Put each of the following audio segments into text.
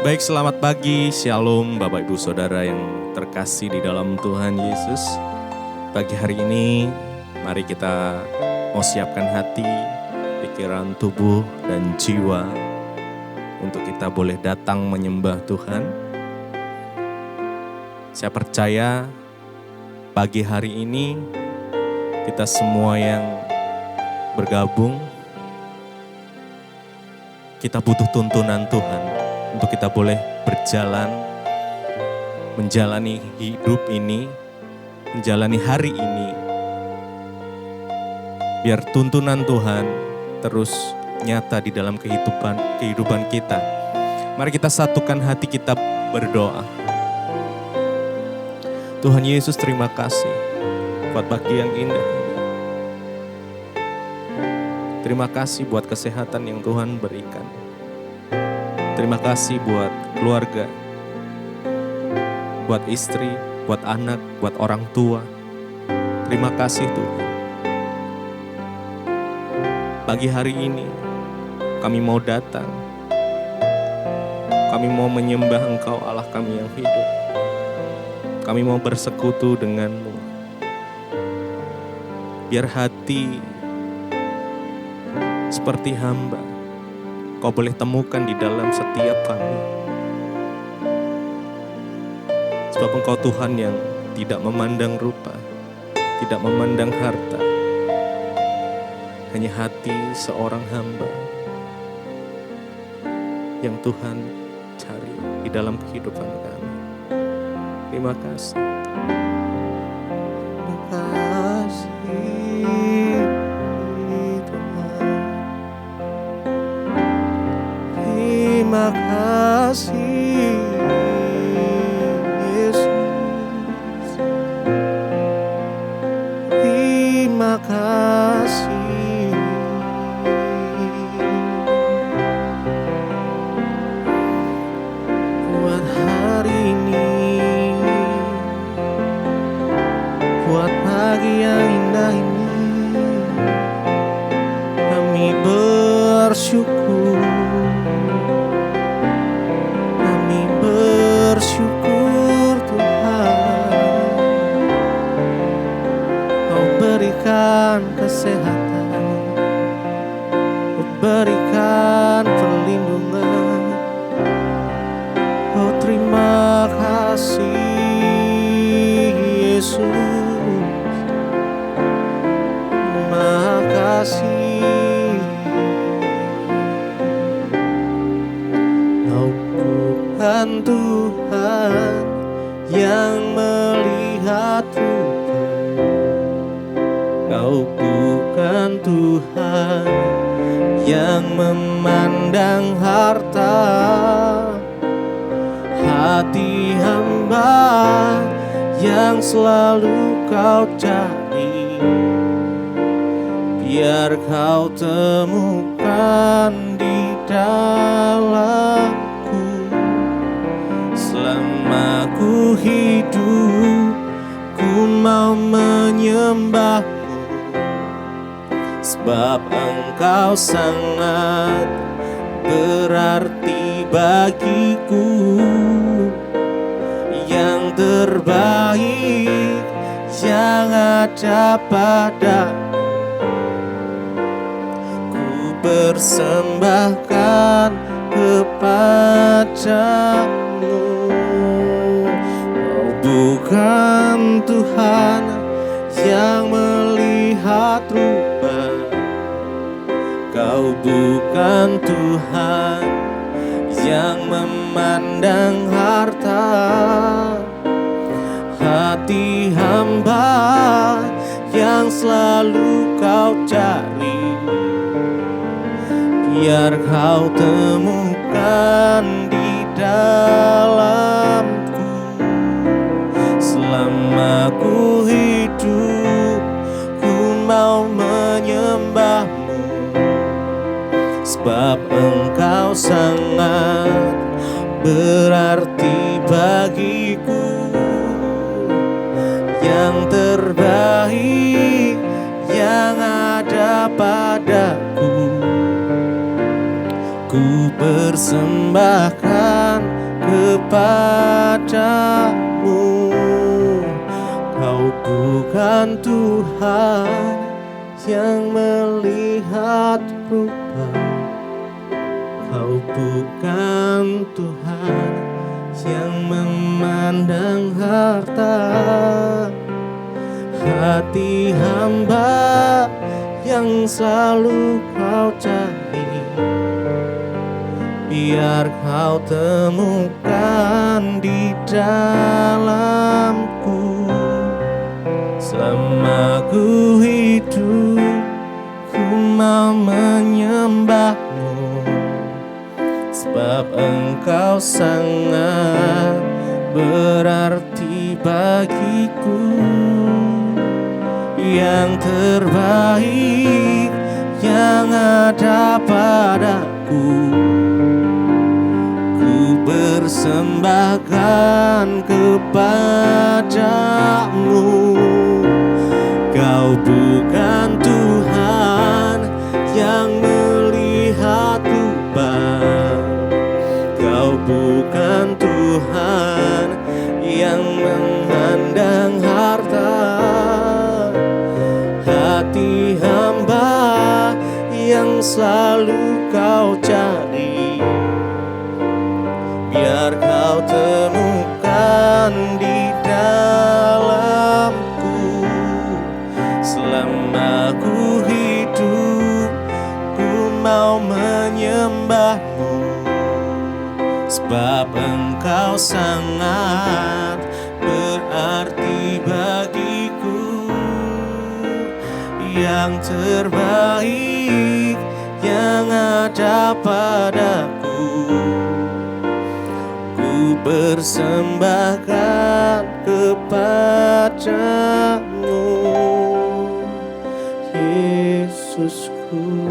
Baik, selamat pagi, shalom Bapak Ibu Saudara yang terkasih di dalam Tuhan Yesus. Pagi hari ini, mari kita mau siapkan hati, pikiran, tubuh, dan jiwa untuk kita boleh datang menyembah Tuhan. Saya percaya pagi hari ini kita semua yang bergabung, kita butuh tuntunan Tuhan untuk kita boleh berjalan, menjalani hidup ini, menjalani hari ini. Biar tuntunan Tuhan terus nyata di dalam kehidupan kita. Mari kita satukan hati kita berdoa. Tuhan Yesus, terima kasih buat pagi yang indah ini. Terima kasih buat kesehatan yang Tuhan berikan. Terima kasih buat keluarga, buat istri, buat anak, buat orang tua. Terima kasih Tuhan. Pagi hari ini kami mau datang. Kami mau menyembah Engkau Allah kami yang hidup. Kami mau bersekutu denganmu. Biar hati seperti hamba Kau boleh temukan di dalam setiap kami. Sebab Engkau Tuhan yang tidak memandang rupa, tidak memandang harta. Hanya hati seorang hamba yang Tuhan cari di dalam kehidupan kami. Terima kasih. Terima kasih. Terima kasih Yesus. Terima kasih. Buat hari ini, buat pagi yang indah ini, kami bersyukur. Bersyukur Tuhan, Kau berikan kesehatan, Kau berikan perlindungan. Oh, terima kasih Yesus, terima kasih. Kau bukan Tuhan yang melihat rupa, Kau bukan Tuhan yang memandang harta. Hati hamba yang selalu Kau cari, biar Kau temukan di dalamku. Selama ku hidup, ku mau menyembah-Mu, sebab Engkau sangat berarti bagiku. Yang terbaik yang ada padaku, ku persembahkan kepadamu. Kau bukan Tuhan yang melihat rupa, Kau bukan Tuhan yang memandang harta. Hati hamba yang selalu Kau cari, biar Kau temukan di dalamku. Selama ku hidup, ku mau menyembah-Mu, sebab Engkau sangat berarti bagiku. Yang terbaik yang ada padaku, ku persembahkan kepadamu. Kau bukan Tuhan yang melihat rupa, Kau bukan Tuhan yang memandang harta. Hati hamba yang selalu Kau cari, biar Kau temukan di dalamku. Selama ku hidup, ku mau menyembah-Mu, sebab Engkau sangat berarti bagiku. Yang terbaik yang ada padaku, ku persembahkan kepadamu. Kau bukan Tuhan yang melihat rupa, Kau bukan Tuhan yang memandang harta. Hati hamba yang selalu Kau cari, biar Kau temukan di dalamku. Selama ku hidup, ku mau menyembah-Mu, sebab Engkau sangat berarti bagiku. Yang terbaik yang ada padaku, ku persembahkan kepadamu, Yesusku.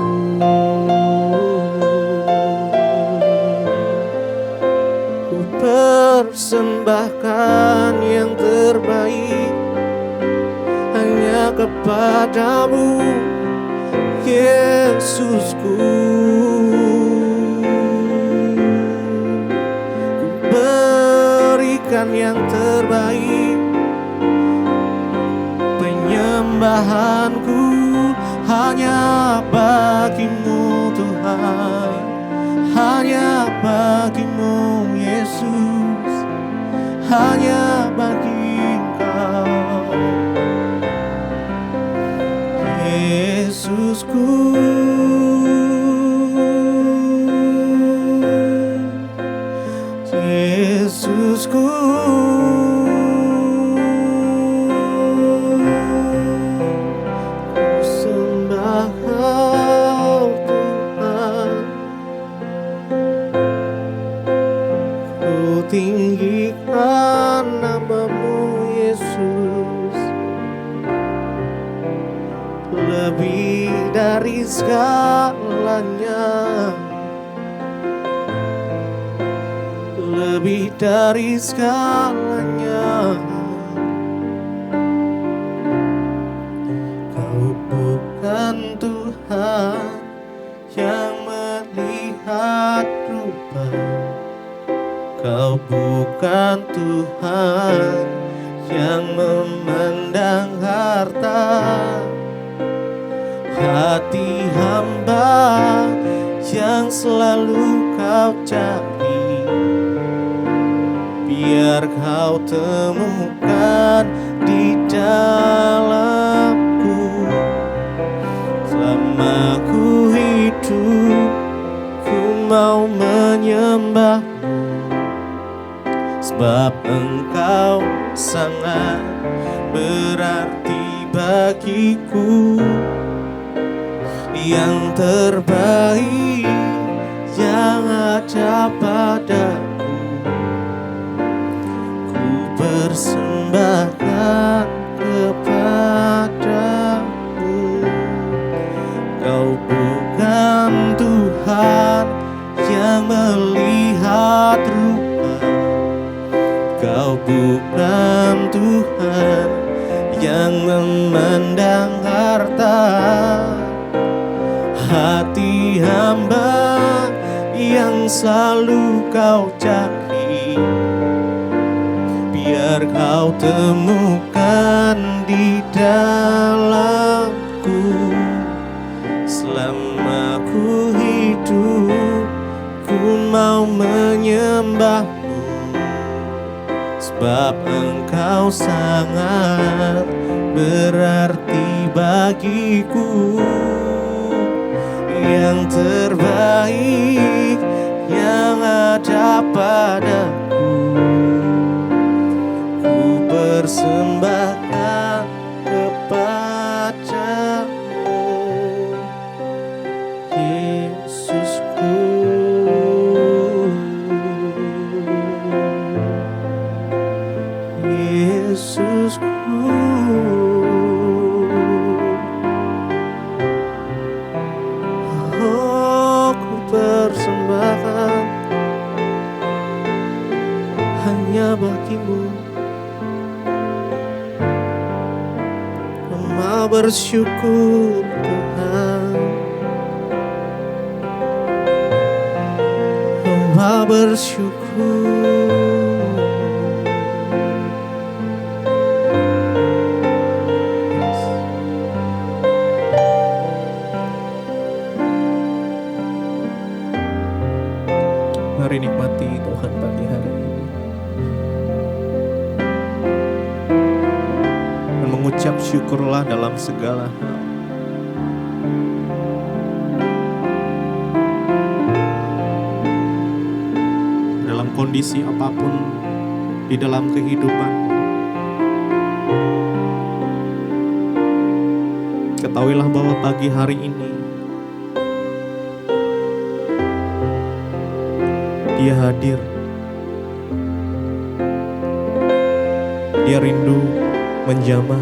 Ku persembahkan yang terbaik hanya kepadamu, Yesusku. Ku berikan yang terbaik, penyembahanku hanya bagi-Mu Tuhan, hanya bagi-Mu Yesus, hanya bagi Engkau, Yesusku. Yesusku. Ku sembah Kau Tuhan, ku tinggikan nama-Mu Yesus. Lebih dari segalanya, lebih dari segalanya. Kau bukan Tuhan yang melihat rupa, Kau bukan Tuhan yang memandang harta. Hati hamba yang selalu Kau cari, biar Kau temukan di dalamku. Selama ku hidup, ku mau menyembah-Mu, sebab Engkau sangat berarti bagiku. Yang terbaik yang ada padaku, ku persembahkan kepadamu. Kau bukan Tuhan yang melihat rupa, Kau bukan Tuhan yang memandang harta. Hati hamba yang selalu Kau cari, biar kau temukan di dalamku. Selama ku hidup, ku mau menyembahmu, sebab engkau sangat berarti bagiku. Yang terbaik yang ada padaku, ku persembahkan kepadamu, Yesusku. Yesusku, oh ku persembahkan hanya bagimu. Ku mau bersyukur Tuhan, ku mau bersyukur. Mari nikmati Tuhan pagi hari ini dan mengucap syukurlah dalam segala hal. Dalam kondisi apapun di dalam kehidupan, ketahuilah bahwa pagi hari ini Dia hadir. Dia rindu menjamah.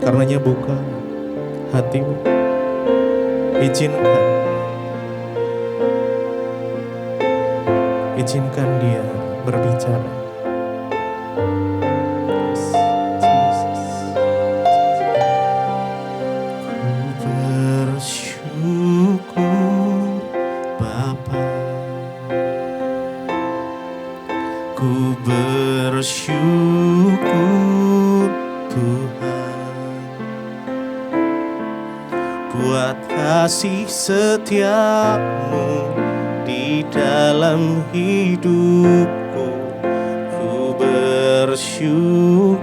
Karenanya buka hatimu. Izinkan Dia berbicara. Ku bersyukur Bapa, ku bersyukur Tuhan buat kasih setiamu di dalam hidupku. Ku bersyukur,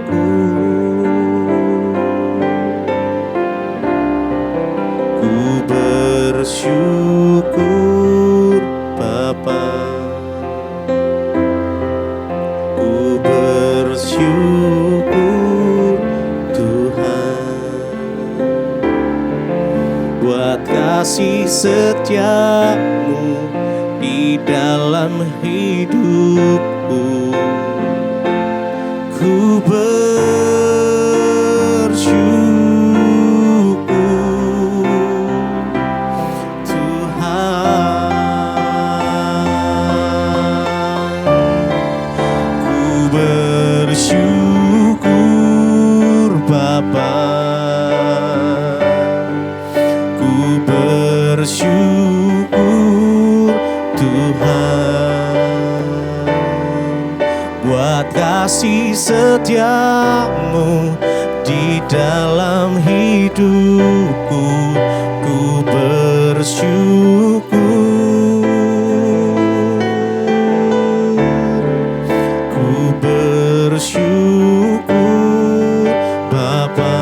ku bersyukur Bapa, ku bersyukur Tuhan buat kasih setiamu di dalam hidupku. Ku bersyukur Tuhan, ku bersyukur Bapa, ku bersyukur Tuhan buat kasih setiamu di dalam hidupku. Ku bersyukur, ku bersyukur Bapa,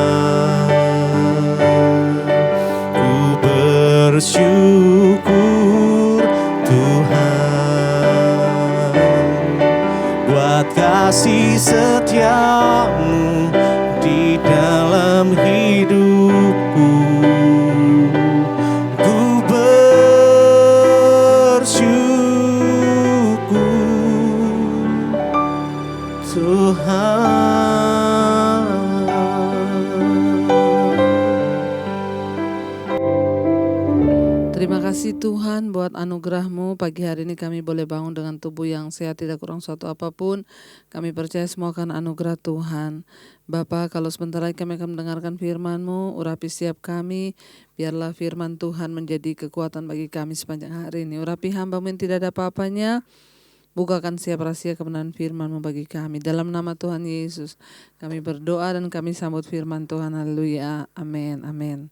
ku bersyukur Tuhan buat kasih setiamu di dalam hidupku. Ku bersyukur Tuhan. Terima kasih Tuhan buat anugerah-Mu. Pagi hari ini kami boleh bangun dengan tubuh yang sehat, tidak kurang suatu apapun. Kami percaya semua akan anugerah Tuhan. Bapa, kalau sebentar lagi kami akan mendengarkan firman-Mu, urapi setiap kami. Biarlah firman Tuhan menjadi kekuatan bagi kami sepanjang hari ini. Urapi hamba-Mu yang tidak ada apa-apanya. Bukakan setiap rahasia kebenaran firman-Mu bagi kami. Dalam nama Tuhan Yesus, kami berdoa dan kami sambut firman Tuhan. Haleluya. Amin. Amin.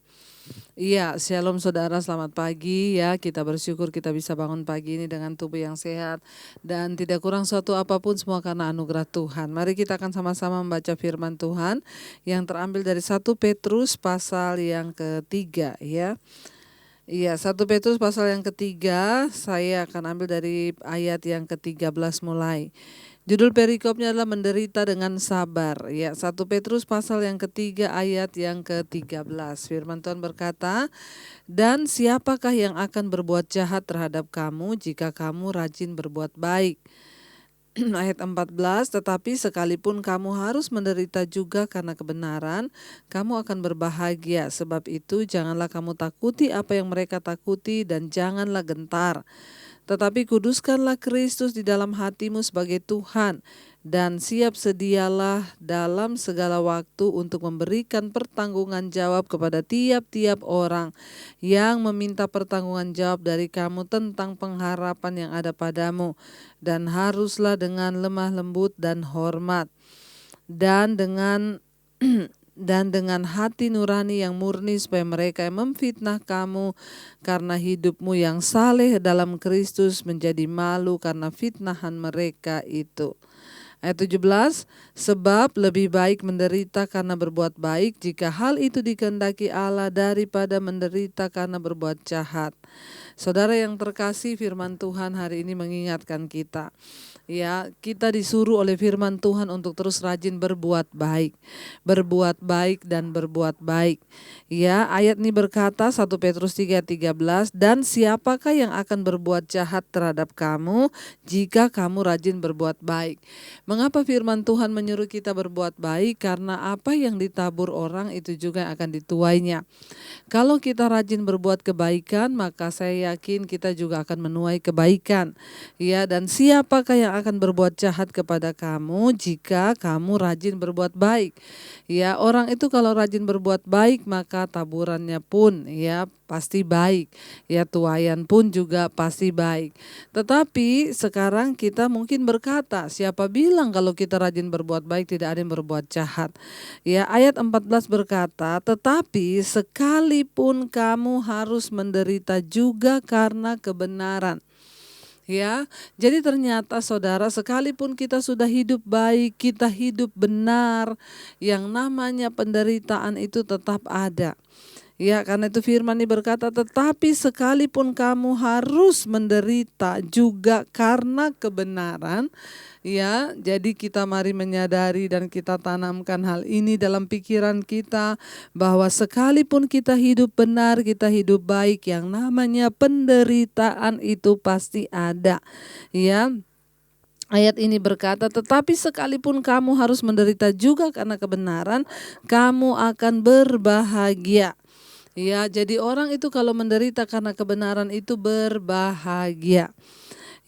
Iya, shalom saudara, selamat pagi ya. Kita bersyukur kita bisa bangun pagi ini dengan tubuh yang sehat dan tidak kurang suatu apapun, semua karena anugerah Tuhan. Mari kita akan sama-sama membaca firman Tuhan yang terambil dari 1 Petrus pasal yang ketiga ya. Iya, 1 Petrus pasal yang ketiga, saya akan ambil dari ayat yang ke-13 mulai. Judul perikopnya adalah menderita dengan sabar. Ya, 1 Petrus pasal yang ketiga ayat yang ke-13. Firman Tuhan berkata, "Dan siapakah yang akan berbuat jahat terhadap kamu jika kamu rajin berbuat baik?" Ayat 14, "Tetapi sekalipun kamu harus menderita juga karena kebenaran, kamu akan berbahagia. Sebab itu janganlah kamu takuti apa yang mereka takuti dan janganlah gentar. Tetapi kuduskanlah Kristus di dalam hatimu sebagai Tuhan, dan siap sedialah dalam segala waktu untuk memberikan pertanggungan jawab kepada tiap-tiap orang yang meminta pertanggungan jawab dari kamu tentang pengharapan yang ada padamu. Dan haruslah dengan lemah lembut dan hormat, dan dengan hati nurani yang murni, supaya mereka yang memfitnah kamu karena hidupmu yang saleh dalam Kristus menjadi malu karena fitnahan mereka itu." Ayat 17, "Sebab lebih baik menderita karena berbuat baik, jika hal itu dikehendaki Allah, daripada menderita karena berbuat jahat." Saudara yang terkasih, firman Tuhan hari ini mengingatkan kita. Ya, kita disuruh oleh firman Tuhan untuk terus rajin berbuat baik dan berbuat baik. Ya, ayat ini berkata 1 Petrus 3:13, "Dan siapakah yang akan berbuat jahat terhadap kamu jika kamu rajin berbuat baik?" Mengapa firman Tuhan menyuruh kita berbuat baik? Karena apa yang ditabur orang itu juga akan dituainya. Kalau kita rajin berbuat kebaikan, maka saya yakin kita juga akan menuai kebaikan. Ya, dan siapakah yang akan berbuat jahat kepada kamu jika kamu rajin berbuat baik? Ya, orang itu kalau rajin berbuat baik, maka taburannya pun ya pasti baik. Ya, tuaian pun juga pasti baik. Tetapi sekarang kita mungkin berkata, siapa bilang kalau kita rajin berbuat baik tidak ada yang berbuat jahat? Ya, ayat 14 berkata, "Tetapi sekalipun kamu harus menderita juga karena kebenaran." Ya, jadi ternyata saudara, sekalipun kita sudah hidup baik, kita hidup benar, yang namanya penderitaan itu tetap ada. Ya, karena itu firman ini berkata, "Tetapi sekalipun kamu harus menderita juga karena kebenaran." Ya, jadi kita mari menyadari dan kita tanamkan hal ini dalam pikiran kita, bahwa sekalipun kita hidup benar, kita hidup baik, yang namanya penderitaan itu pasti ada. Ya. Ayat ini berkata, "Tetapi sekalipun kamu harus menderita juga karena kebenaran, kamu akan berbahagia." Ya, jadi orang itu kalau menderita karena kebenaran itu berbahagia.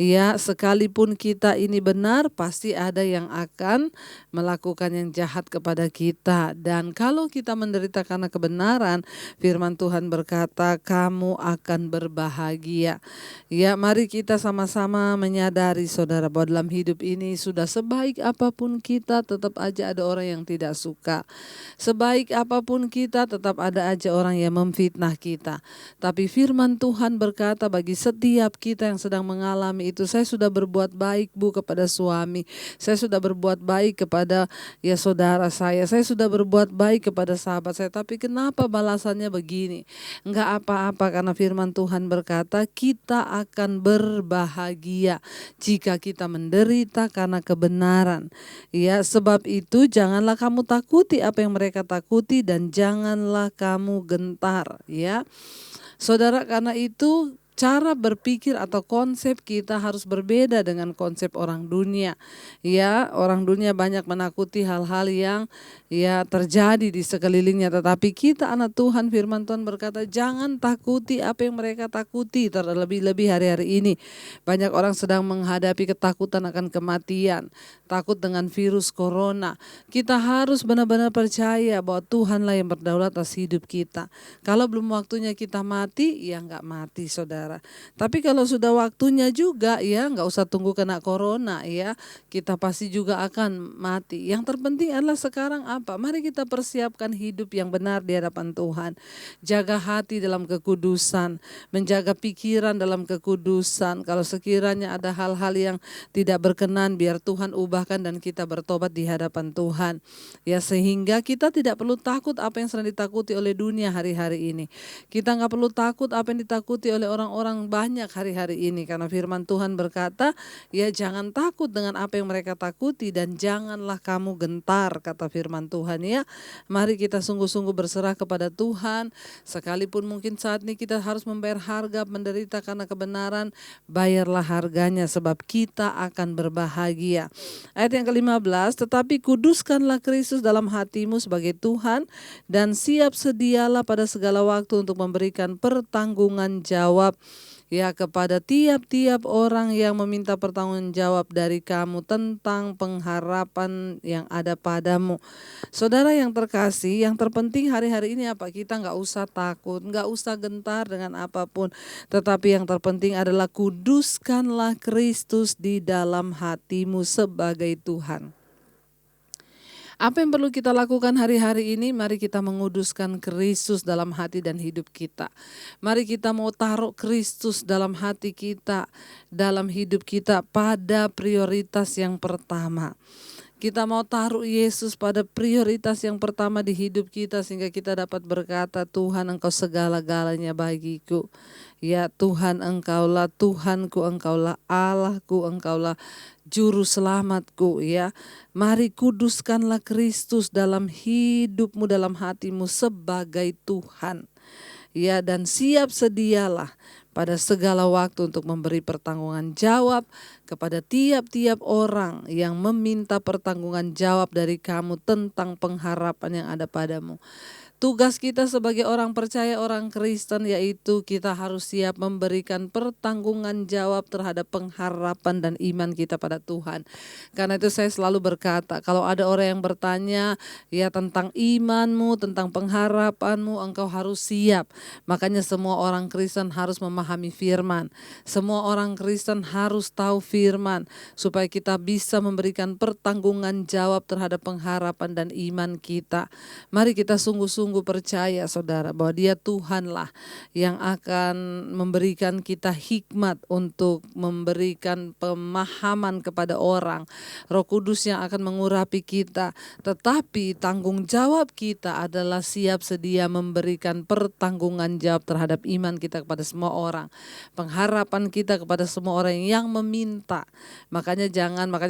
Ya, sekalipun kita ini benar, pasti ada yang akan melakukan yang jahat kepada kita. Dan kalau kita menderita karena kebenaran, firman Tuhan berkata, kamu akan berbahagia. Ya, mari kita sama-sama menyadari saudara, bahwa dalam hidup ini sudah sebaik apapun kita, tetap aja ada orang yang tidak suka. Sebaik apapun kita, tetap ada aja orang yang memfitnah kita. Tapi firman Tuhan berkata, bagi setiap kita yang sedang mengalami itu, saya sudah berbuat baik Bu kepada suami, saya sudah berbuat baik kepada ya saudara saya sudah berbuat baik kepada sahabat saya, tapi kenapa balasannya begini? Enggak apa-apa, karena firman Tuhan berkata kita akan berbahagia jika kita menderita karena kebenaran. Ya, sebab itu janganlah kamu takuti apa yang mereka takuti, dan janganlah kamu gentar. Ya, saudara, karena itu cara berpikir atau konsep kita harus berbeda dengan konsep orang dunia. Ya, orang dunia banyak menakuti hal-hal yang ya terjadi di sekelilingnya, tetapi kita anak Tuhan, firman Tuhan berkata jangan takuti apa yang mereka takuti. Terlebih-lebih hari-hari ini banyak orang sedang menghadapi ketakutan akan kematian, takut dengan virus corona. Kita harus benar-benar percaya bahwa Tuhanlah yang berdaulat atas hidup kita. Kalau belum waktunya kita mati, ya enggak mati saudara. saudara. Tapi kalau sudah waktunya juga ya, nggak usah tunggu kena corona ya, kita pasti juga akan mati. Yang terpenting adalah sekarang apa? Mari kita persiapkan hidup yang benar di hadapan Tuhan. Jaga hati dalam kekudusan, menjaga pikiran dalam kekudusan. Kalau sekiranya ada hal-hal yang tidak berkenan, biar Tuhan ubahkan dan kita bertobat di hadapan Tuhan. Ya, sehingga kita tidak perlu takut apa yang sedang ditakuti oleh dunia hari-hari ini. Kita nggak perlu takut apa yang ditakuti oleh orang-orang banyak hari-hari ini, karena firman Tuhan berkata, ya jangan takut dengan apa yang mereka takuti dan janganlah kamu gentar, kata firman Tuhan ya. Mari kita sungguh-sungguh berserah kepada Tuhan, sekalipun mungkin saat ini kita harus membayar harga menderita karena kebenaran, bayarlah harganya sebab kita akan berbahagia. Ayat yang ke-15, tetapi kuduskanlah Kristus dalam hatimu sebagai Tuhan dan siap sedialah pada segala waktu untuk memberikan pertanggungan jawab ya kepada tiap-tiap orang yang meminta pertanggungan jawab dari kamu tentang pengharapan yang ada padamu. Saudara yang terkasih, yang terpenting hari-hari ini apa? Kita nggak usah takut, nggak usah gentar dengan apapun. Tetapi yang terpenting adalah kuduskanlah Kristus di dalam hatimu sebagai Tuhan. Apa yang perlu kita lakukan hari-hari ini? Mari kita menguduskan Kristus dalam hati dan hidup kita. Mari kita mau taruh Kristus dalam hati kita, dalam hidup kita pada prioritas yang pertama. Kita mau taruh Yesus pada prioritas yang pertama di hidup kita sehingga kita dapat berkata, Tuhan Engkau segala-galanya bagiku. Ya Tuhan Engkaulah Tuhanku, Engkaulah Allahku, Engkaulah Juru Selamatku ya. Mari kuduskanlah Kristus dalam hidupmu, dalam hatimu sebagai Tuhan. Ya, dan siap sedialah pada segala waktu untuk memberi pertanggungan jawab kepada tiap-tiap orang yang meminta pertanggungan jawab dari kamu tentang pengharapan yang ada padamu. Tugas kita sebagai orang percaya, orang Kristen, yaitu kita harus siap memberikan pertanggungan jawab terhadap pengharapan dan iman kita pada Tuhan. Karena itu saya selalu berkata, kalau ada orang yang bertanya ya tentang imanmu, tentang pengharapanmu, engkau harus siap. Makanya semua orang Kristen harus memahami firman. Semua orang Kristen harus tahu firman supaya kita bisa memberikan pertanggungan jawab terhadap pengharapan dan iman kita. Mari kita sungguh-sungguh percaya saudara bahwa Dia Tuhanlah yang akan memberikan kita hikmat untuk memberikan pemahaman kepada orang. Roh Kudus yang akan mengurapi kita, tetapi tanggung jawab kita adalah siap sedia memberikan pertanggungan jawab terhadap iman kita kepada semua orang, pengharapan kita kepada semua orang yang meminta. Makanya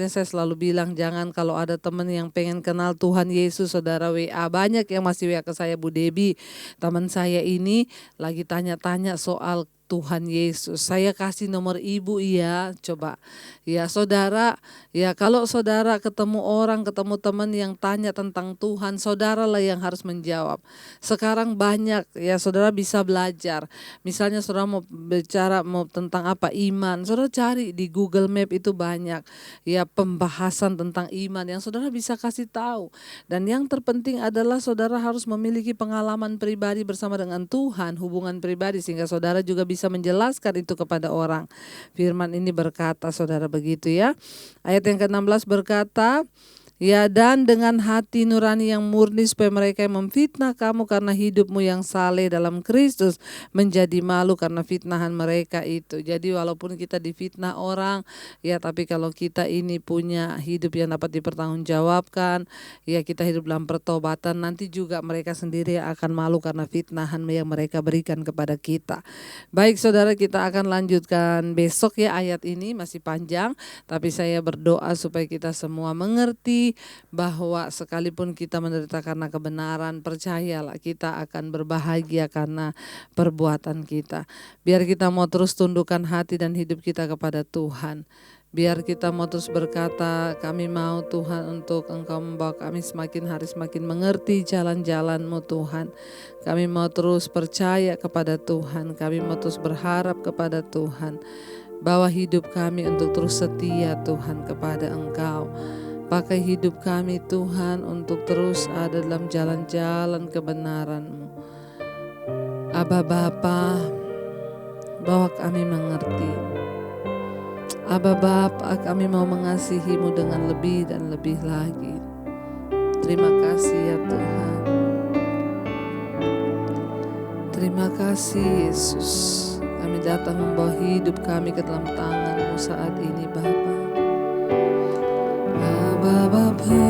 saya selalu bilang, jangan kalau ada teman yang pengen kenal Tuhan Yesus, saudara WA, banyak yang masih WA ke saya, Bu Debi, teman saya ini lagi tanya-tanya soal Tuhan Yesus. Saya kasih nomor ibu ya, coba. Ya saudara, ya kalau saudara ketemu orang, ketemu teman yang tanya tentang Tuhan, saudaralah yang harus menjawab. Sekarang banyak ya saudara bisa belajar. Misalnya saudara mau bicara tentang apa iman, saudara cari di Google Map itu banyak ya pembahasan tentang iman yang saudara bisa kasih tahu. Dan yang terpenting adalah saudara harus memiliki pengalaman pribadi bersama dengan Tuhan, hubungan pribadi sehingga saudara juga bisa menjelaskan itu kepada orang. Firman ini berkata saudara begitu ya. Ayat yang ke-16 berkata, ya dan dengan hati nurani yang murni supaya mereka yang memfitnah kamu karena hidupmu yang saleh dalam Kristus menjadi malu karena fitnahan mereka itu. Jadi walaupun kita difitnah orang ya, tapi kalau kita ini punya hidup yang dapat dipertanggungjawabkan ya, kita hidup dalam pertobatan, nanti juga mereka sendiri akan malu karena fitnahan yang mereka berikan kepada kita. Baik saudara, kita akan lanjutkan besok ya, ayat ini masih panjang, tapi saya berdoa supaya kita semua mengerti bahwa sekalipun kita menderita karena kebenaran, percayalah kita akan berbahagia karena perbuatan kita. Biar kita mau terus tundukkan hati dan hidup kita kepada Tuhan. Biar kita mau terus berkata, kami mau Tuhan untuk Engkau membawa kami semakin hari semakin mengerti jalan-jalan-Mu Tuhan. Kami mau terus percaya kepada Tuhan, kami mau terus berharap kepada Tuhan. Bawa hidup kami untuk terus setia Tuhan kepada Engkau. Pakai hidup kami Tuhan untuk terus ada dalam jalan-jalan kebenaran-Mu. Aba Bapa, bahwa kami mengerti. Aba Bapa, kami mau mengasihi-Mu dengan lebih dan lebih lagi. Terima kasih ya Tuhan. Terima kasih Yesus. Kami datang membawa hidup kami ke dalam tangan-Mu saat ini Bapa. Aba Bapa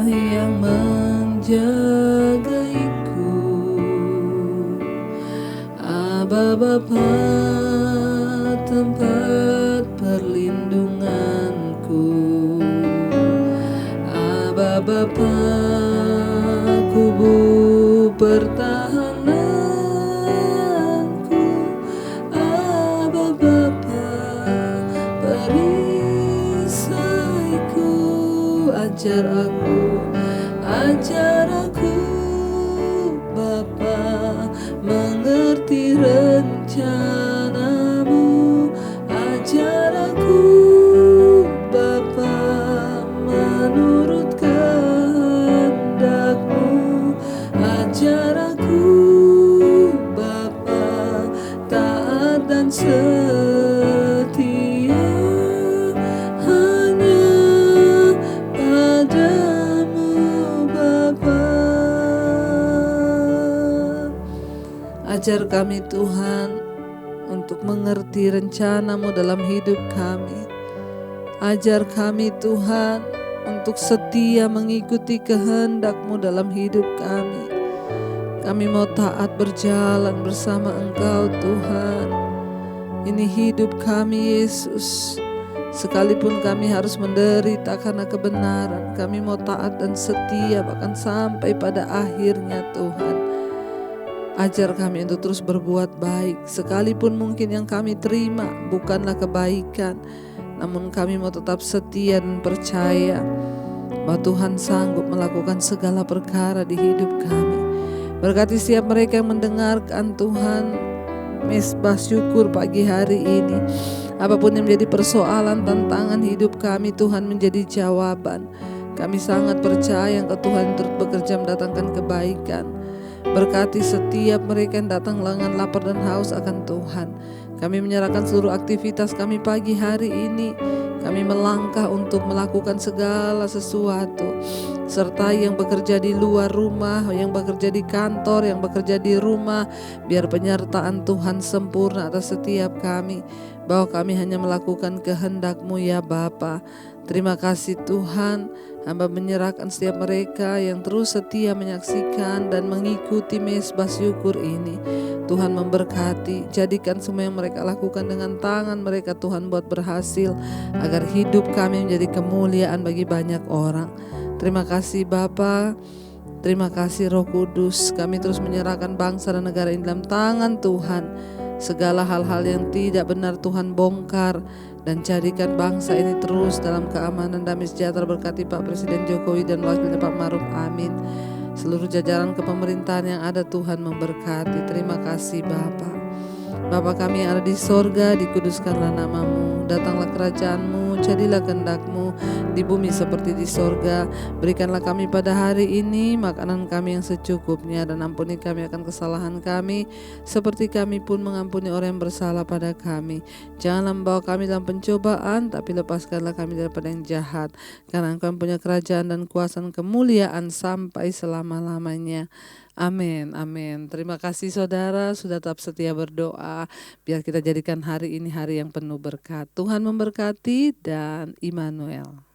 yang menjagaiku, Aba Bapa tempat perlindunganku, Aba Bapa kubu pertahananku, Aba Bapa perisaiku. Ajar aku Bapa mengerti rencana-Mu. Ajar aku Bapa menurut kehendak-Mu. Ajar aku Bapa taat dan setia hanya padamu Bapa. Ajar kami Tuhan untuk mengerti rencana-Mu dalam hidup kami. Ajar kami Tuhan untuk setia mengikuti kehendak-Mu dalam hidup kami. Kami mau taat berjalan bersama Engkau Tuhan. Ini hidup kami Yesus. Sekalipun kami harus menderita karena kebenaran, kami mau taat dan setia bahkan sampai pada akhirnya Tuhan. Ajar kami untuk terus berbuat baik, sekalipun mungkin yang kami terima bukanlah kebaikan, namun kami mau tetap setia dan percaya bahwa Tuhan sanggup melakukan segala perkara di hidup kami. Berkati setiap mereka yang mendengarkan Tuhan, mesbah syukur pagi hari ini. Apapun yang menjadi persoalan, tantangan hidup kami, Tuhan menjadi jawaban. Kami sangat percaya Engkau Tuhan turut bekerja mendatangkan kebaikan. Berkati setiap mereka yang datang dengan lapar dan haus akan Tuhan. Kami menyerahkan seluruh aktivitas kami pagi hari ini. Kami melangkah untuk melakukan segala sesuatu. Serta yang bekerja di luar rumah, yang bekerja di kantor, yang bekerja di rumah, biar penyertaan Tuhan sempurna atas setiap kami. Bahwa kami hanya melakukan kehendak-Mu ya Bapa. Terima kasih Tuhan. Hamba menyerahkan setiap mereka yang terus setia menyaksikan dan mengikuti mesbah syukur ini. Tuhan memberkati, jadikan semua yang mereka lakukan dengan tangan mereka Tuhan buat berhasil, agar hidup kami menjadi kemuliaan bagi banyak orang. Terima kasih Bapa, terima kasih Roh Kudus. Kami terus menyerahkan bangsa dan negara ini dalam tangan Tuhan. Segala hal-hal yang tidak benar Tuhan bongkar, dan jadikan bangsa ini terus dalam keamanan damai sejahtera. Berkati Pak Presiden Jokowi dan wakilnya Pak Maruf, amin. Seluruh jajaran kepemerintahan yang ada Tuhan memberkati. Terima kasih Bapa. Bapa kami yang ada di sorga, dikuduskanlah nama-Mu. Datanglah kerajaan-Mu, jadilah kehendak-Mu di bumi seperti di sorga. Berikanlah kami pada hari ini makanan kami yang secukupnya, dan ampuni kami akan kesalahan kami, seperti kami pun mengampuni orang yang bersalah pada kami. Janganlah membawa kami dalam pencobaan, tapi lepaskanlah kami daripada yang jahat. Karena Engkau punya kerajaan dan kuasa dan kemuliaan sampai selama-lamanya. Amin, amin. Terima kasih saudara sudah tetap setia berdoa. Biar kita jadikan hari ini hari yang penuh berkat. Tuhan memberkati dan Immanuel.